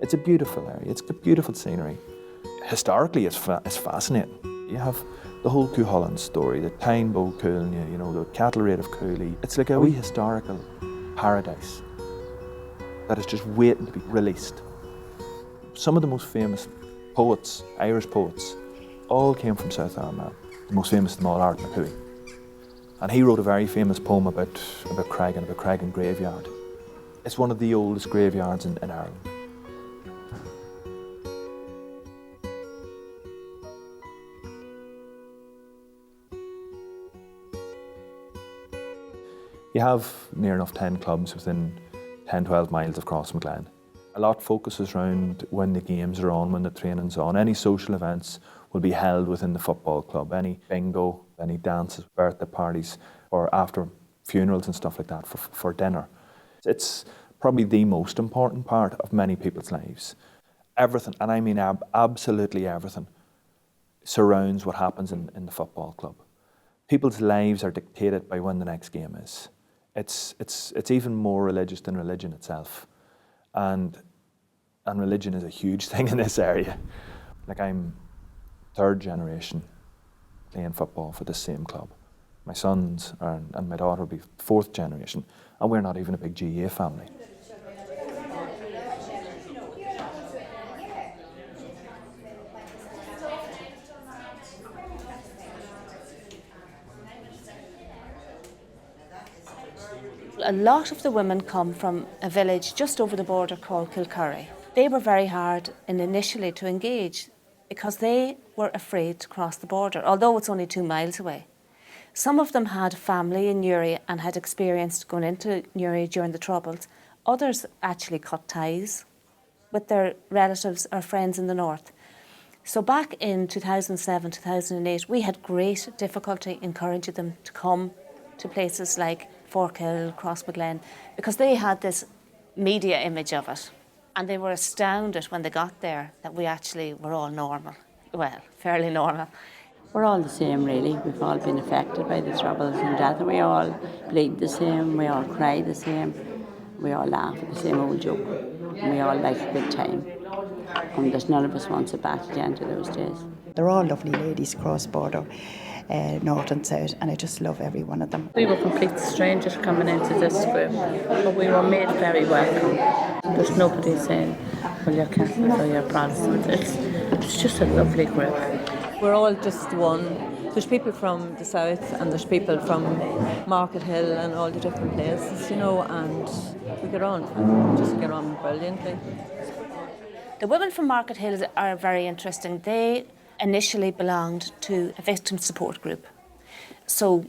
It's a beautiful area, it's got beautiful scenery. Historically, it's fascinating. You have the whole Cuchulainn story, the Tyne Bow Coolne, you know, the cattle raid of Cooley. It's like a wee historical paradise that is just waiting to be released. Some of the most famous poets, Irish poets, all came from South Armagh. The most famous of them all, Art McCooey. And he wrote a very famous poem about Creggan graveyard. It's one of the oldest graveyards in Ireland. You have near enough 10 clubs within 10-12 miles of Crossmaglen. A lot focuses around when the games are on, when the training's on. Any social events will be held within the football club. Any bingo, any dances, birthday parties, or after funerals and stuff like that for dinner. It's probably the most important part of many people's lives. Everything, and I mean absolutely everything, surrounds what happens in the football club. People's lives are dictated by when the next game is. It's even more religious than religion itself. And religion is a huge thing in this area. Like, I'm third generation playing football for the same club. My sons and my daughter will be fourth generation, and we're not even a big GAA family. A lot of the women come from a village just over the border called Kilcurry. They were very hard initially to engage because they were afraid to cross the border, although it's only 2 miles away. Some of them had family in Newry and had experienced going into Newry during the Troubles. Others actually cut ties with their relatives or friends in the north. So back in 2007, 2008, we had great difficulty encouraging them to come to places like Forkhill, Crossmaglen, because they had this media image of it. And they were astounded when they got there that we actually were all normal. Well, fairly normal. We're all the same, really. We've all been affected by the Troubles and death. We all bleed the same, we all cry the same, we all laugh at the same old joke, and we all like a good time. And there's none of us wants it back again to those days. They're all lovely ladies cross-border, north and south, and I just love every one of them. We were complete strangers coming into this group, but we were made very welcome. There's nobody saying, well, you're Catholic or you're Protestant. It's just a lovely group. We're all just one. There's people from the south and there's people from Market Hill and all the different places, you know, and we get on brilliantly. The women from Market Hill are very interesting. They initially belonged to a victim support group. So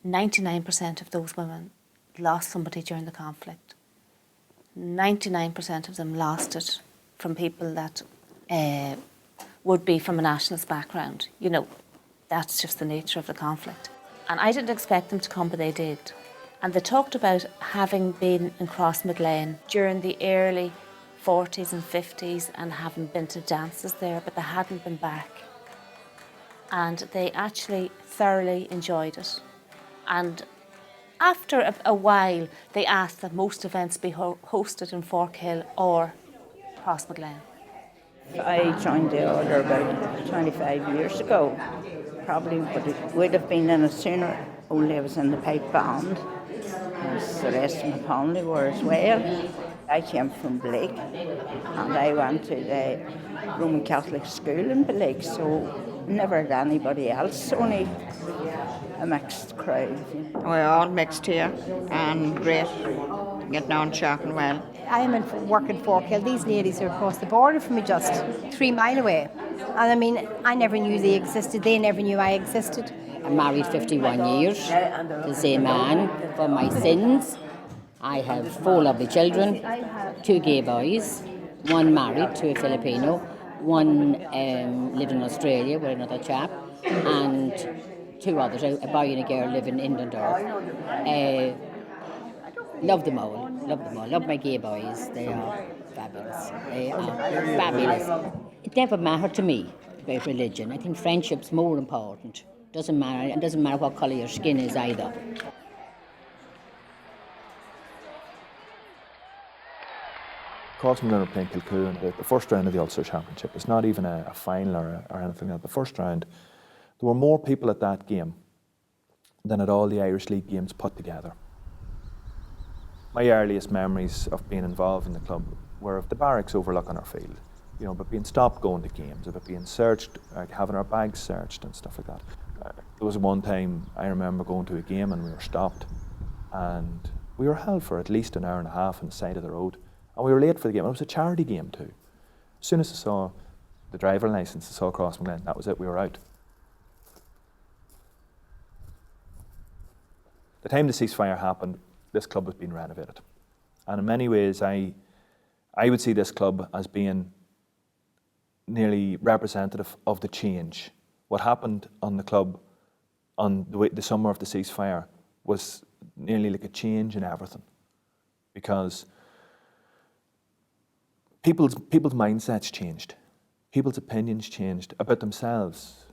99% of those women lost somebody during the conflict. 99% of them lost it from people that would be from a nationalist background. You know, that's just the nature of the conflict. And I didn't expect them to come, but they did. And they talked about having been in Crossmaglen during the early 40s and 50s and having been to dances there, but they hadn't been back. And they actually thoroughly enjoyed it. And after a while, they asked that most events be hosted in Forkhill or Crossmaglen. I joined the order about 25 years ago. Probably would have been in it sooner, only I was in the pipe band, as the rest of my family were as well. I came from Blake and I went to the Roman Catholic school in Blake, so never had anybody else, only a mixed crowd. We're all mixed here and great, getting on shocking well. I'm in work in Forkhill. These ladies are across the border from me, just 3 miles away. And I mean, I never knew they existed, they never knew I existed. I'm married 51 years to the same man for my sins. I have 4 lovely children, 2 gay boys, 1 married to a Filipino, 1 living in Australia with another chap, and 2 others, a boy and a girl living in Dundalk. Love them all, love my gay boys, they are fabulous, It never mattered to me about religion. I think friendship's more important. Doesn't matter, it doesn't matter what colour your skin is either. Crossmaglen were playing Kilcoo in the first round of the Ulster Championship. It's not even a final or anything like that. The first round, there were more people at that game than at all the Irish League games put together. My earliest memories of being involved in the club were of the barracks overlooking our field, you know, but being stopped going to games, about being searched, having our bags searched and stuff like that. There was one time I remember going to a game and we were stopped and we were held for at least an hour and a half on the side of the road, and we were late for the game. It was a charity game too. As soon as I saw the driver licence, I saw Crossmaglen, that was it, we were out. The time the ceasefire happened, this club was being renovated. And in many ways, I would see this club as being nearly representative of the change. What happened on the club on the summer of the ceasefire was nearly like a change in everything. Because people's mindsets changed. People's opinions changed about themselves.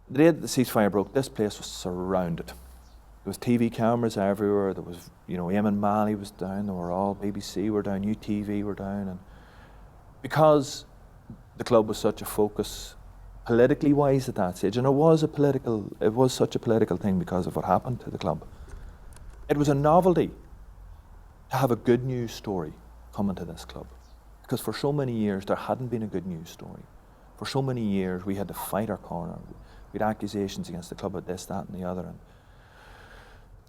The day that the ceasefire broke, this place was surrounded. There was TV cameras everywhere. There was, you know, Eamon Malley was down. There were all BBC were down, UTV were down, and because the club was such a focus, politically wise at that stage, and it was such a political thing because of what happened to the club. It was a novelty to have a good news story coming to this club, because for so many years there hadn't been a good news story. For so many years we had to fight our corner. We had accusations against the club of this, that, and the other. And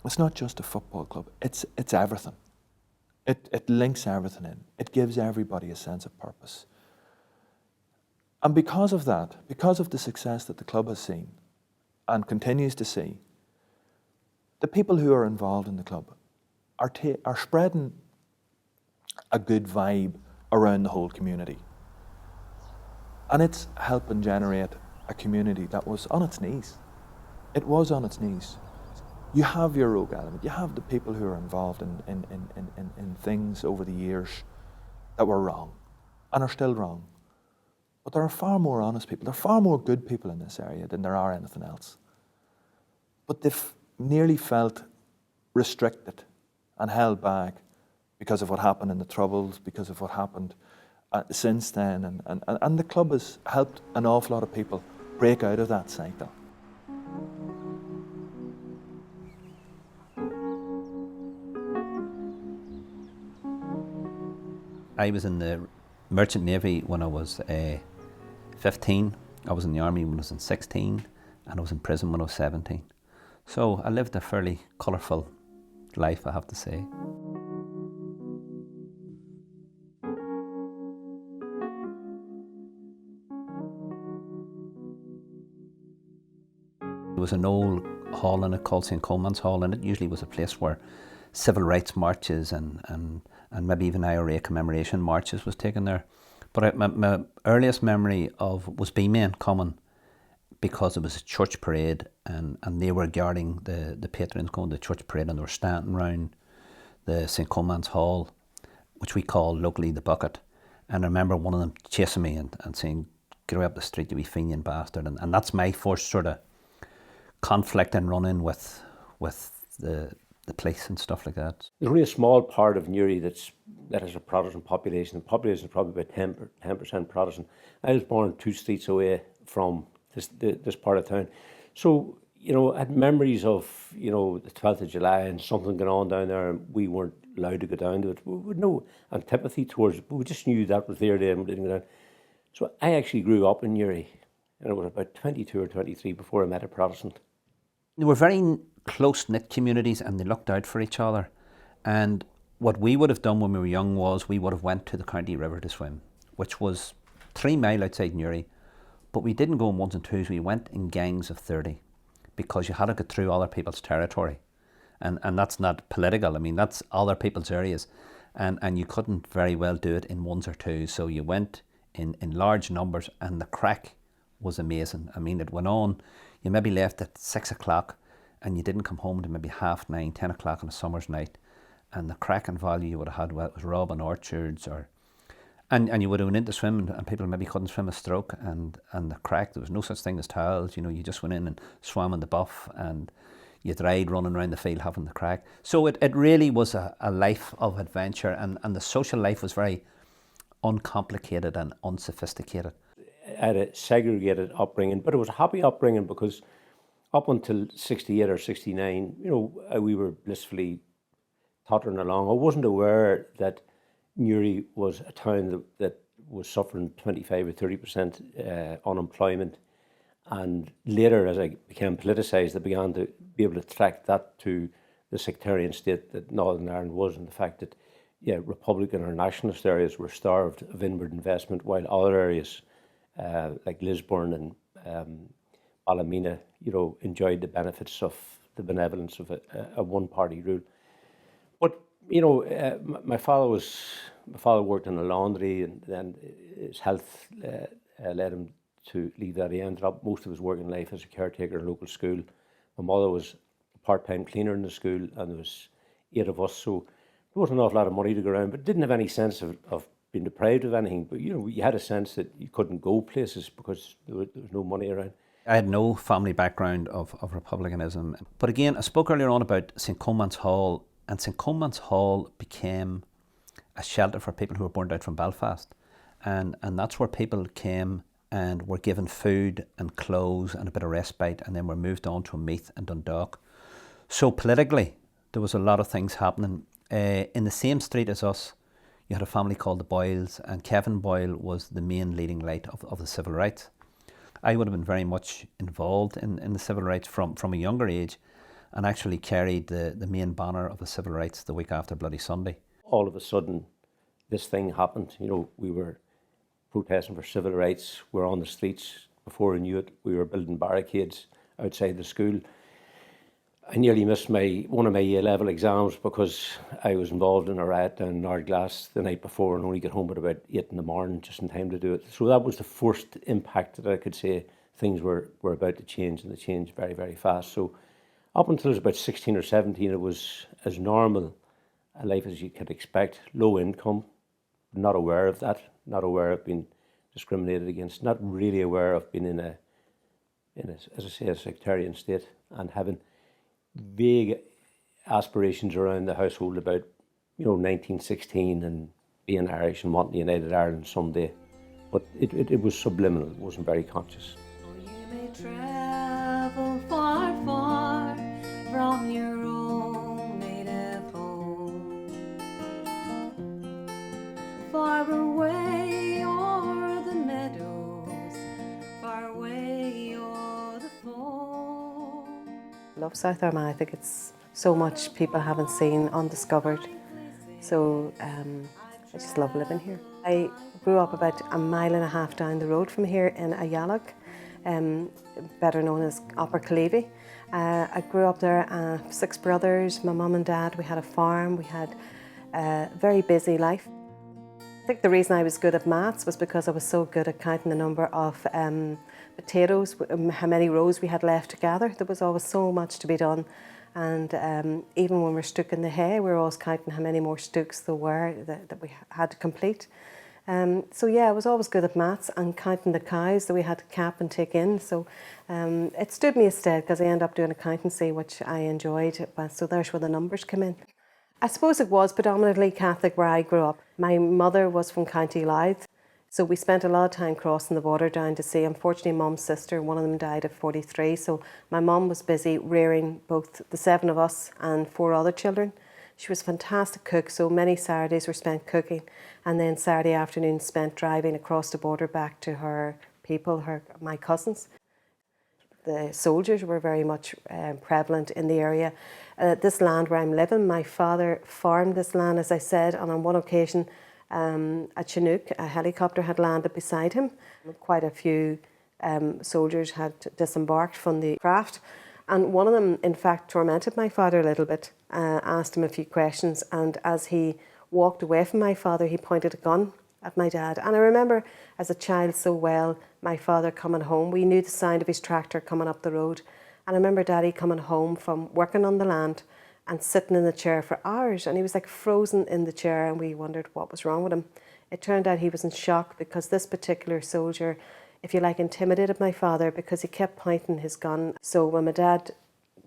it's not just a football club, it's everything. It links everything in. It gives everybody a sense of purpose. And because of that, because of the success that the club has seen and continues to see, the people who are involved in the club are spreading a good vibe around the whole community. And it's helping generate a community that was on its knees. It was on its knees. You have your rogue element. You have the people who are involved in things over the years that were wrong and are still wrong. But there are far more honest people. There are far more good people in this area than there are anything else. But they've nearly felt restricted and held back because of what happened in the Troubles, because of what happened since then. And the club has helped an awful lot of people break out of that cycle. I was in the Merchant Navy when I was 15. I was in the Army when I was 16, and I was in prison when I was 17. So I lived a fairly colourful life, I have to say. There was an old hall in it called St. Coleman's Hall, and it usually was a place where civil rights marches and maybe even IRA commemoration marches was taken there. But my earliest memory was B-Men coming because it was a church parade and they were guarding the patrons going to the church parade, and they were standing around the St. Coleman's Hall, which we call locally the Bucket. And I remember one of them chasing me and saying, "Get away up the street, you wee Fenian bastard." And that's my first sort of conflict and run-in with the police and stuff like that. There's only a small part of Newry that has a Protestant population. The population is probably about 10% Protestant. I was born 2 streets away from this part of town. So, you know, I had memories of, you know, the 12th of July and something going on down there, and we weren't allowed to go down to it. We had no antipathy towards it, but we just knew that was there and we didn't go down. So I actually grew up in Newry, and I was about 22 or 23 before I met a Protestant. They were very close-knit communities and they looked out for each other. And what we would have done when we were young was we would have went to the county river to swim, which was 3 miles outside Newry. But we didn't go in ones and twos, we went in gangs of 30 because you had to go through other people's territory. And that's not political, I mean, that's other people's areas. And you couldn't very well do it in ones or twos. So you went in large numbers, and the crack was amazing. I mean, it went on. You maybe left at 6 o'clock and you didn't come home to maybe 9:30, 10 o'clock on a summer's night. And the crack and value you would have had, well, it was robbing orchards and you would have went into swimming and people maybe couldn't swim a stroke, and the crack, there was no such thing as towels, you know, you just went in and swam in the buff, and you died running around the field having the crack. So it really was a life of adventure, and the social life was very uncomplicated and unsophisticated. I had a segregated upbringing, but it was a happy upbringing because up until 68 or 69, you know, we were blissfully tottering along. I wasn't aware that Newry was a town that was suffering 25 or 30% unemployment. And later, as I became politicised, I began to be able to track that to the sectarian state that Northern Ireland was, and the fact that, yeah, Republican or nationalist areas were starved of inward investment, while other areas like Lisburn and Ballymena, you know, enjoyed the benefits of the benevolence of a one-party rule. But you know, my father worked in a laundry, and then his health led him to leave that. He ended up most of his working life as a caretaker in a local school. My mother was a part-time cleaner in the school, and there was 8 of us, so there wasn't an awful lot of money to go around, but didn't have any sense of being deprived of anything. But you know, you had a sense that you couldn't go places because there was no money around. I had no family background of republicanism. But again, I spoke earlier on about St. Coleman's Hall, and St. Coleman's Hall became a shelter for people who were burned out from Belfast. And that's where people came and were given food and clothes and a bit of respite, and then were moved on to Meath and Dundalk. So politically, there was a lot of things happening. In the same street as us, you had a family called the Boyles, and Kevin Boyle was the main leading light of the civil rights. I would have been very much involved in the civil rights from a younger age, and actually carried the main banner of the civil rights the week after Bloody Sunday. All of a sudden, this thing happened. You know, we were protesting for civil rights. We were on the streets. Before I knew it, we were building barricades outside the school. I nearly missed one of my A-level exams because I was involved in a riot down in Ardglass the night before and only got home at about 8 in the morning, just in time to do it. So that was the first impact that I could say things were about to change, and they changed very, very fast. So up until I was about 16 or 17, it was as normal a life as you could expect. Low income, not aware of that, not aware of being discriminated against, not really aware of being in a as I say, a sectarian state, and having vague aspirations around the household about, you know, 1916 and being Irish and wanting United Ireland someday. But it was subliminal, it wasn't very conscious. You may travel far, far from your own native home, far away o'er the meadows, far away o'er the foam. Love South Armagh. I think it's so much people haven't seen, undiscovered. So I just love living here. I grew up about 1.5 miles down the road from here in Ayalog, better known as Upper Clevey. I grew up there, 6 brothers, my mum and dad. We had a farm, we had a very busy life. I think the reason I was good at maths was because I was so good at counting the number of potatoes, how many rows we had left to gather. There was always so much to be done. And even when we're stooking the hay, we were always counting how many more stooks there were that we had to complete. So yeah, I was always good at maths and counting the cows that we had to cap and take in. So it stood me in stead because I ended up doing accountancy, which I enjoyed. So there's where the numbers come in. I suppose it was predominantly Catholic where I grew up. My mother was from County Louth, so we spent a lot of time crossing the border down to see. Unfortunately, Mum's sister, one of them died at 43, so my mum was busy rearing both the 7 of us and 4 other children. She was a fantastic cook, so many Saturdays were spent cooking, and then Saturday afternoons spent driving across the border back to her people, my cousins. The soldiers were very much prevalent in the area. This land where I'm living, my father farmed this land, as I said, and on one occasion at Chinook, a helicopter had landed beside him. Quite a few soldiers had disembarked from the craft, and one of them, in fact, tormented my father a little bit, asked him a few questions, and as he walked away from my father, he pointed a gun at my dad. And I remember as a child so well, my father coming home. We knew the sound of his tractor coming up the road. And I remember Daddy coming home from working on the land and sitting in the chair for hours. And he was like frozen in the chair, and we wondered what was wrong with him. It turned out he was in shock because this particular soldier, if you like, intimidated my father because he kept pointing his gun. So when my dad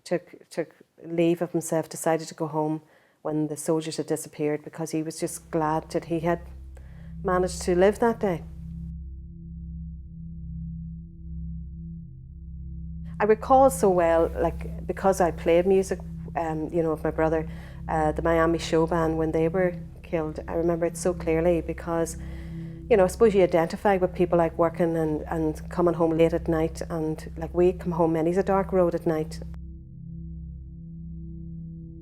took leave of himself, decided to go home when the soldiers had disappeared, because he was just glad that he had managed to live that day. I recall so well, like, because I played music, with my brother, the Miami Show Band, when they were killed. I remember it so clearly because, I suppose you identify with people like working and coming home late at night, and like we come home, many's a dark road at night.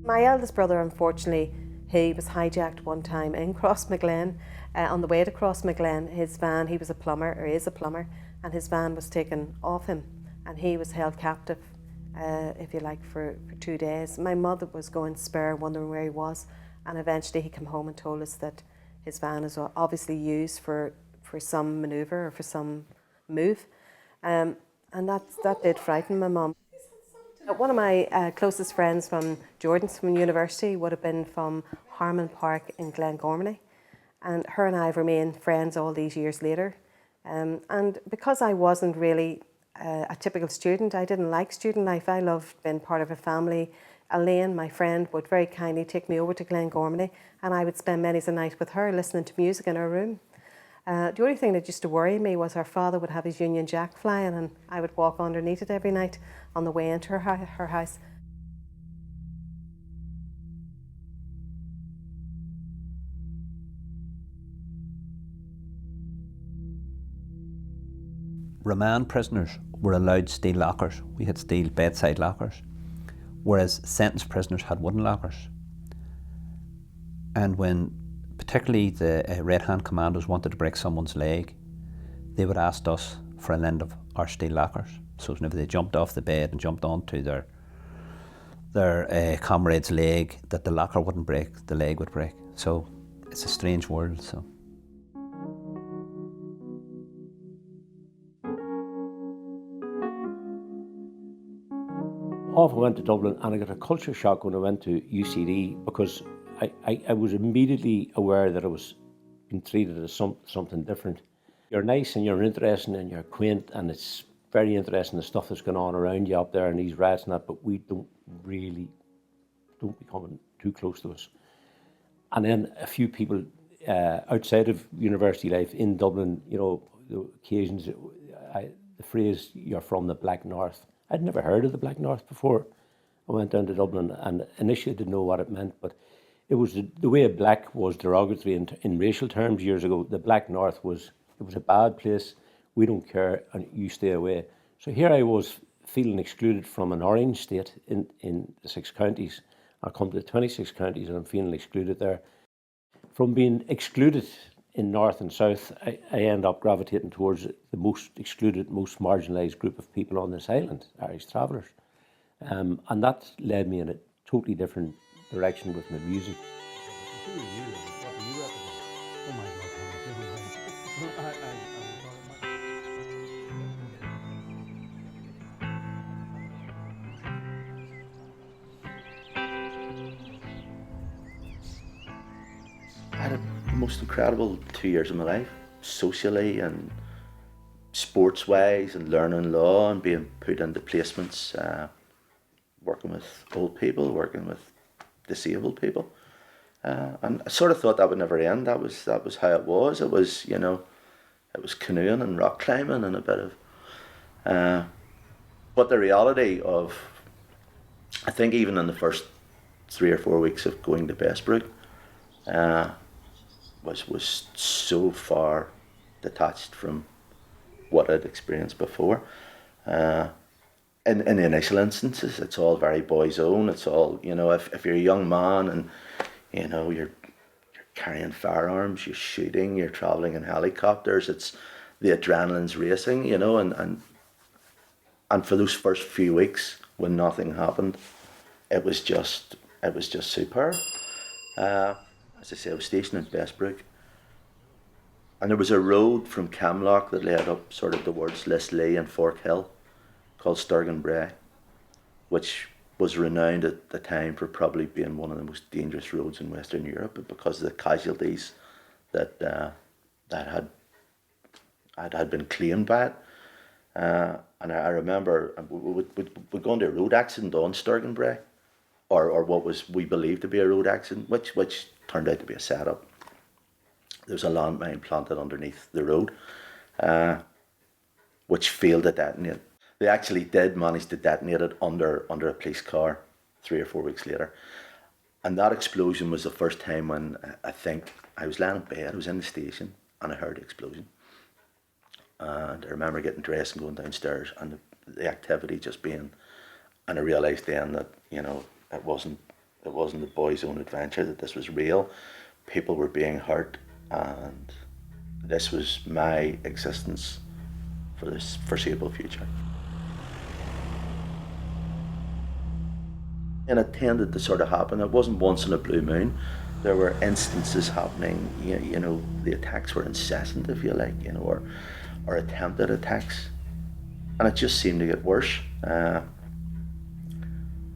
My eldest brother, unfortunately, he was hijacked one time in Crossmaglen. On the way to Crossmaglen, his van, he was a plumber, or is a plumber, and his van was taken off him, and he was held captive, if you like, for 2 days. My mother was going spare, wondering where he was, and eventually he came home and told us that his van is obviously used for some manoeuvre or for some move, and that did frighten my mum. One of my closest friends from Jordan's, from university, would have been from Harmon Park in Glengormley, and her and I have remained friends all these years later. And because I wasn't really a typical student, I didn't like student life. I loved being part of a family. Elaine, my friend, would very kindly take me over to Glengormley, and I would spend many's a night with her listening to music in her room. The only thing that used to worry me was her father would have his Union Jack flying, and I would walk underneath it every night on the way into her house. Remand prisoners were allowed steel lockers. We had steel bedside lockers, whereas sentenced prisoners had wooden lockers. And when particularly the Red Hand commandos wanted to break someone's leg, they would ask us for a lend of our steel lockers. So whenever they jumped off the bed and jumped onto their comrade's leg, that the locker wouldn't break, the leg would break. So it's a strange world. So. Off I went to Dublin, and I got a culture shock when I went to UCD, because I was immediately aware that I was being treated as something different. You're nice and you're interesting and you're quaint, and it's very interesting the stuff that's going on around you up there and these rats and that, but we don't be coming too close to us. And then a few people outside of university life in Dublin, the occasions, the phrase, "you're from the Black North." I'd never heard of the Black North before. I went down to Dublin and initially didn't know what it meant, but it was the way black was derogatory in racial terms years ago. The Black North was a bad place. We don't care, and you stay away. So here I was feeling excluded from an orange state in the 6 counties. I come to the 26 counties and I'm feeling excluded there. From being excluded in north and south, I end up gravitating towards the most excluded, most marginalised group of people on this island, Irish travellers. And that led me in a totally different direction with my music. I had the most incredible 2 years of my life, socially and sports-wise, and learning law and being put into placements, working with old people, working with disabled people. And I sort of thought that would never end. That was how it was. It was, it was canoeing and rock climbing and a bit of... but the reality of, I think even in the first 3 or 4 weeks of going to Bessbrook, was so far detached from what I'd experienced before. In the initial instances, it's all very boys' own. It's all, if you're a young man and, you're carrying firearms, you're shooting, you're travelling in helicopters, it's the adrenaline's racing, and for those first few weeks when nothing happened, it was just superb. As I say, I was stationed in Bessbrook, and there was a road from Camlock that led up sort of towards Lislee and Fork Hill called Sturgeon Brae, which was renowned at the time for probably being one of the most dangerous roads in Western Europe because of the casualties that had been claimed by it. And I remember we'd gone to a road accident on Sturgeon Brae, or what was we believed to be a road accident, which turned out to be a setup. There was a landmine planted underneath the road, which failed to detonate. They actually did manage to detonate it under a police car 3 or 4 weeks later. And that explosion was the first time when I think I was laying in bed, I was in the station, and I heard the explosion. And I remember getting dressed and going downstairs, and the activity just being, and I realised then that, you know, it wasn't the boys' own adventure, that this was real. People were being hurt, and this was my existence for this foreseeable future. And it tended to sort of happen. It wasn't once in a blue moon. There were instances happening, you know, the attacks were incessant, if you like, you know, or attempted attacks. And it just seemed to get worse.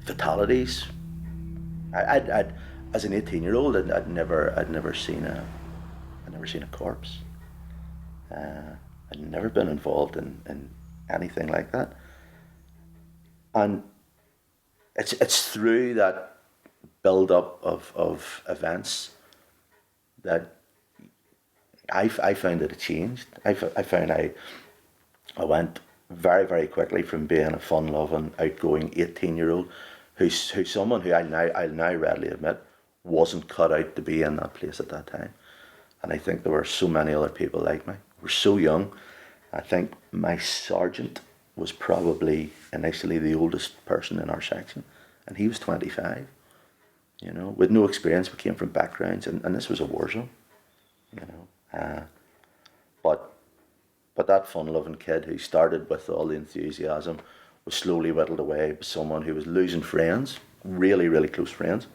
Fatalities. I'd as an 18-year-old, I'd never seen a corpse. I'd never been involved in anything like that. And it's through that build-up of events that I found that it changed. I found I went very, very quickly from being a fun-loving, outgoing 18-year-old who's someone who I'll now readily admit wasn't cut out to be in that place at that time. And I think there were so many other people like me. We were so young. I think my sergeant was probably initially the oldest person in our section, and he was 25. You know, with no experience, we came from backgrounds, and this was a war zone. You know, but that fun-loving kid who started with all the enthusiasm was slowly whittled away by someone who was losing friends, really, really close friends.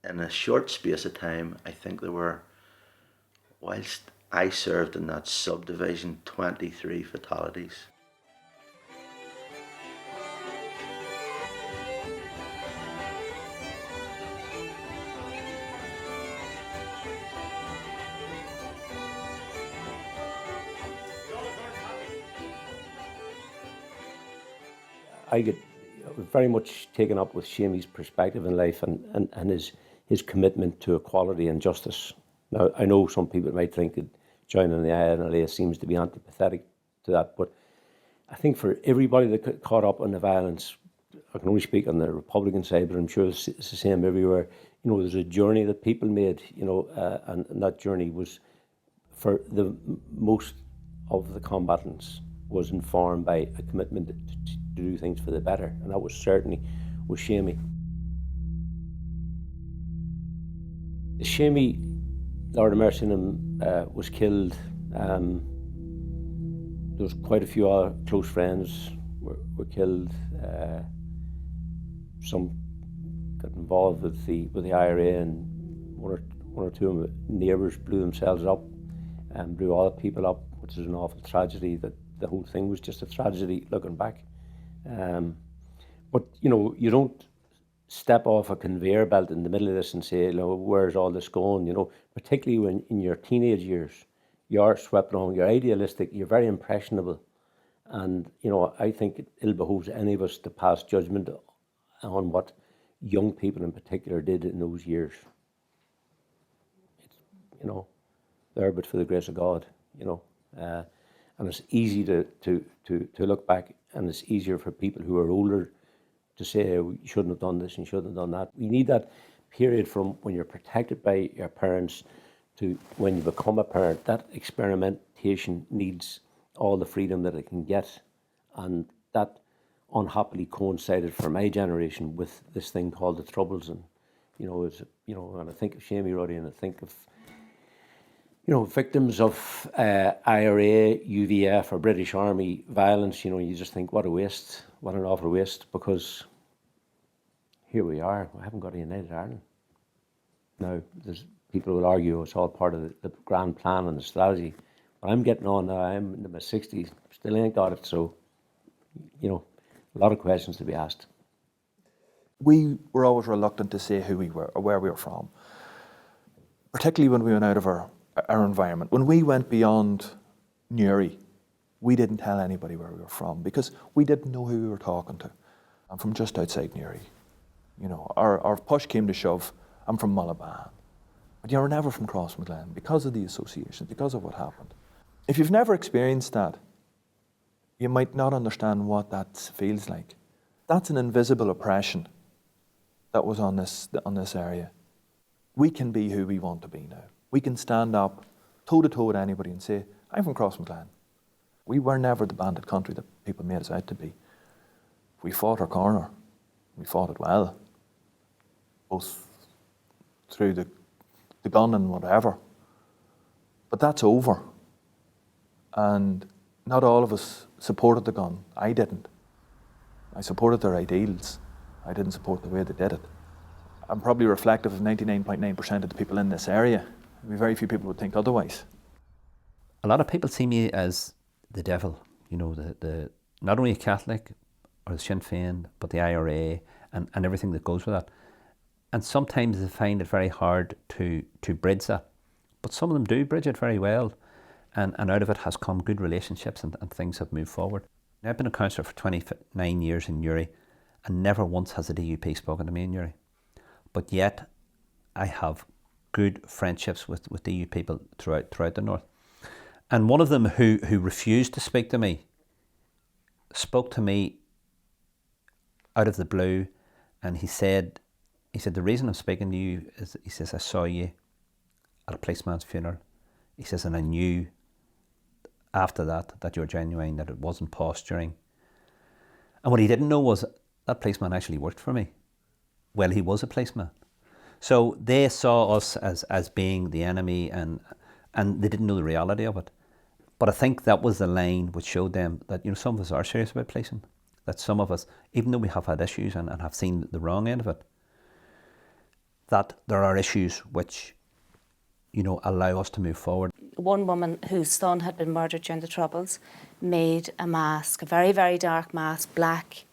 In a short space of time, I think there were, whilst I served in that subdivision, 23 fatalities. I get very much taken up with Shamey's perspective in life and his commitment to equality and justice. Now, I know some people might think that joining the INLA seems to be antipathetic to that, but I think for everybody that got caught up in the violence, I can only speak on the Republican side, but I'm sure it's the same everywhere. You know, there's a journey that people made, you know, and that journey was, for the most of the combatants, was informed by a commitment to do things for the better, and that was certainly with Shamey. Shamey, Lord of mercy on him, was killed. There was quite a few other close friends were killed. Some got involved with the IRA, and one or two of my neighbours blew themselves up and blew other people up, which is an awful tragedy. That the whole thing was just a tragedy looking back. But you know, you don't step off a conveyor belt in the middle of this and say, you know, where's all this going? You know, particularly when in your teenage years, you're swept along, you're idealistic, you're very impressionable. And, you know, I think it ill behooves any of us to pass judgment on what young people in particular did in those years. It's, you know, there but for the grace of God, you know. And it's easy to look back, and it's easier for people who are older to say, oh, you shouldn't have done this and you shouldn't have done that. We need that period from when you're protected by your parents to when you become a parent. That experimentation needs all the freedom that it can get, and that unhappily coincided for my generation with this thing called the Troubles. And you know, it's, you know, when I think of Shamey Ruddy and I think of, you know, victims of IRA, UVF, or British Army violence, you know, you just think, what a waste, what an awful waste, because here we are, we haven't got a United Ireland. Now, there's people will argue it's all part of the grand plan and the strategy, but I'm getting on now, I'm in my 60s, still ain't got it, so, you know, a lot of questions to be asked. We were always reluctant to say who we were or where we were from, particularly when we went out of our environment. When we went beyond Newry we didn't tell anybody where we were from because we didn't know who we were talking to. I'm from just outside Newry. You know, our push came to shove, I'm from Mullaban. But you were never from Crossmaglen because of the association, because of what happened. If you've never experienced that, you might not understand what that feels like. That's an invisible oppression that was on this area. We can be who we want to be now. We can stand up toe-to-toe with anybody and say, I'm from Crossmaglen. We were never the bandit country that people made us out to be. We fought our corner. We fought it well, both through the gun and whatever. But that's over. And not all of us supported the gun. I didn't. I supported their ideals. I didn't support the way they did it. I'm probably reflective of 99.9% of the people in this area. Very few people would think otherwise. A lot of people see me as the devil, you know, the not only a Catholic or the Sinn Féin, but the IRA and everything that goes with that. And sometimes they find it very hard to bridge that. But some of them do bridge it very well. And out of it has come good relationships and things have moved forward. Now, I've been a councillor for 29 years in Newry, and never once has the DUP spoken to me in Newry. But yet, I have good friendships with DUP people throughout the north. And one of them who refused to speak to me, spoke to me out of the blue, and he said, the reason I'm speaking to you is, he says, I saw you at a policeman's funeral. He says, and I knew after that you're genuine, that it wasn't posturing. And what he didn't know was that policeman actually worked for me. Well, he was a policeman. So they saw us as being the enemy, and they didn't know the reality of it. But I think that was the line which showed them that, you know, some of us are serious about policing. That some of us, even though we have had issues and have seen the wrong end of it, that there are issues which, you know, allow us to move forward. One woman whose son had been murdered during the Troubles made a mask, a very, very dark mask, black,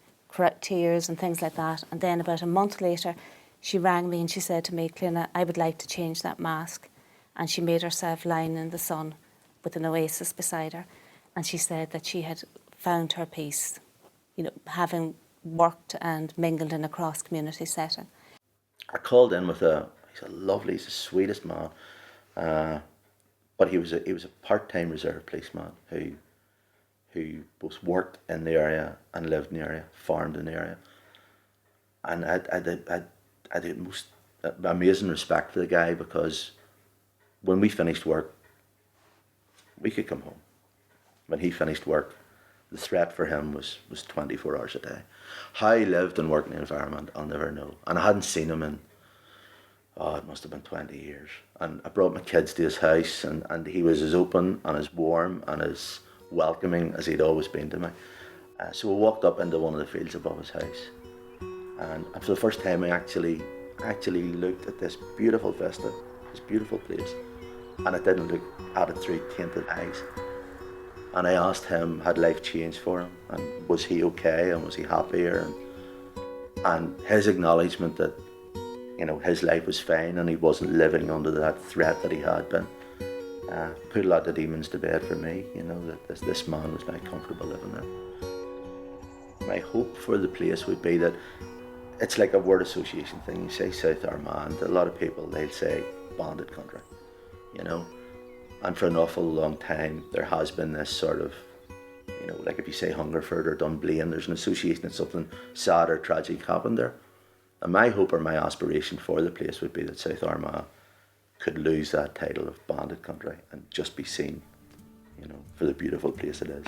tears and things like that. And then about a month later, she rang me and she said to me, Cliona, I would like to change that mask. And she made herself lying in the sun with an oasis beside her. And she said that she had found her peace, you know, having worked and mingled in a cross-community setting. I called in with he's the sweetest man. But he was a part-time reserve policeman who both worked in the area and lived in the area, farmed in the area. And I had the most amazing respect for the guy, because when we finished work, we could come home. When he finished work, the threat for him was 24 hours a day. How he lived and worked in the environment, I'll never know. And I hadn't seen him in, it must have been 20 years. And I brought my kids to his house, and he was as open and as warm and as welcoming as he'd always been to me. So we walked up into one of the fields above his house. And for the first time, I actually looked at this beautiful vista, this beautiful place. And I didn't look at it through tainted eyes. And I asked him, had life changed for him? And was he okay? And was he happier? And his acknowledgement that, you know, his life was fine and he wasn't living under that threat that he had been, put a lot of demons to bed for me, you know, that this man was very comfortable living there. My hope for the place would be that it's like a word association thing. You say South Armagh, a lot of people, they'll say bandit country, you know. And for an awful long time, there has been this sort of, you know, like if you say Hungerford or Dunblane, there's an association that something sad or tragic happened there. And my hope or my aspiration for the place would be that South Armagh could lose that title of bandit country and just be seen, you know, for the beautiful place it is.